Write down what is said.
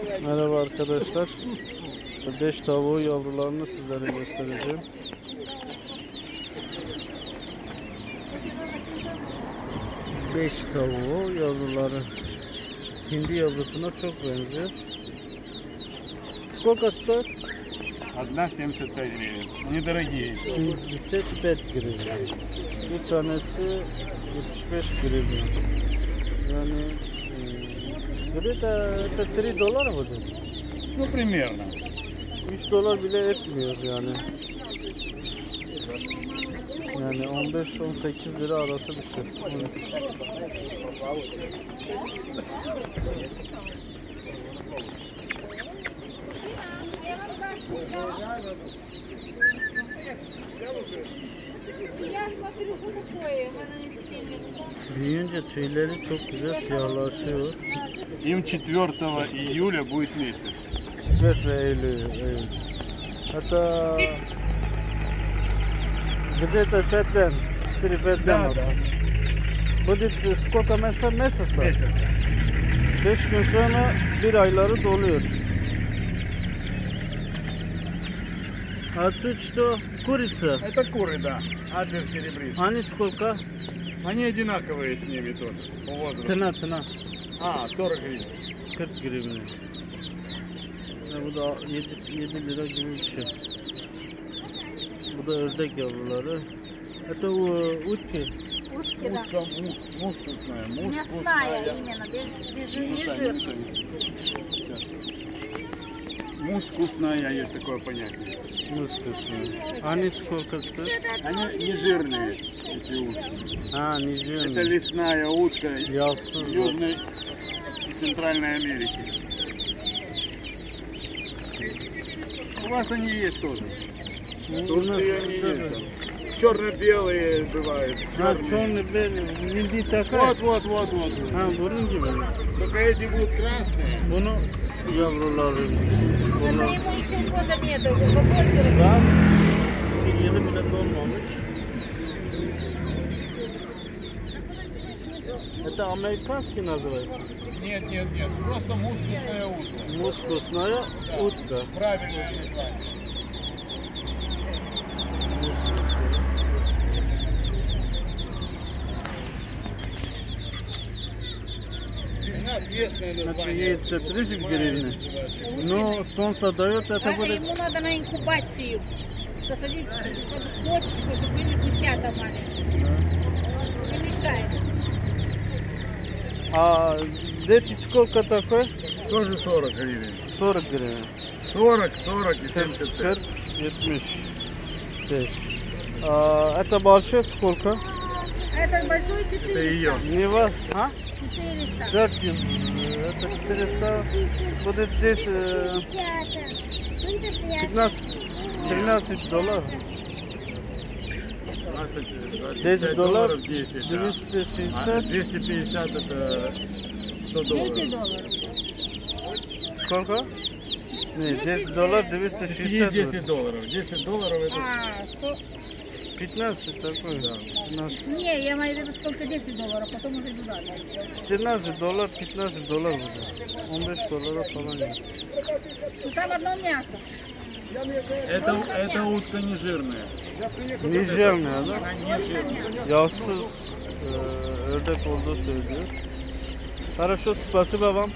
Merhaba arkadaşlar. 5 tavuğu yavrularını sizlere göstereceğim. Beş tavuğu yavruları. Hindi yavrusuna çok benziyor. Сколько стоит? 1,75 гривен. Недорогие. 75 гривен. Bir tanesi 75 гривен. Yani это 3 dolar mıdır? Ну, примерно. 3 dolar bile etmiyor yani. Yani 15-18 lira arası bir şey. Büyüyünce tüyleri çok güzel siyahlaşıyor. Им 4 июля будет месяц. 4 Eylül. Это где-то 5 дней, 4-5 дней. Будет сколько месяцев? Месяц. 5 gün sonra bir ayları doluyor. А тут что? Курица? Это куры, да. Адлер серебристый. Они сколько? Они одинаковые с ними тоже. По возрасту. Tına. 40 гривен. 40 гривен. Bu da 7 lira gibi bir şey. Bu da ördek yavruları. Это утки. Утки, да. Утка мускусная. Мясная именно, без жира. Мускусная есть такое понятие. Мускусные. Они сколько стоят? Они не жирные, эти утки. Не Это жирные. лесная утка Yağsız. Южной и Центральной Америки. У вас они есть тоже. Турции они есть. Черно-белые бывают. Черный-белый. Hindi такая. Вот. Bunun gibi. Только эти будут красные. Bunu yavruları. Это Bunlar. ему еще года нету, попозже. Da yeni bile dolmamış. Это американский называется? Нет. Просто мускусная утка. Мускусная утка. Правильное название. У нас местное Это название. яйца 30 гривен. Но солнце дает, это будет... Ему надо на инкубацию посадить почечку, чтобы были гусята маленькие. Не мешает. А дети сколько такой? Тоже 40 гривен. 40 гривен. 40 и 75. 40, 75. Это большой сколько? Этот большой Это 400. ее. Не вас? 400. 400. Это 400. Будет здесь 13 долларов. 10 долларов, 10, да. 260. 250 это 100 долларов. 10 долларов. Сколько? Нет, 10 долларов, 260. 10 долларов. 10 долларов это... 100. 15 такой, да. 15. Не, я имею в виду сколько 10 долларов, потом уже туда. 14 долларов, 15 долларов уже. 15 долларов falan yani. Ну там одно мясо. Это утка не жирная. Ne jирная, Она да? не жирная. Yağsız ördek olduğu söylüyor. Хорошо, спасибо вам.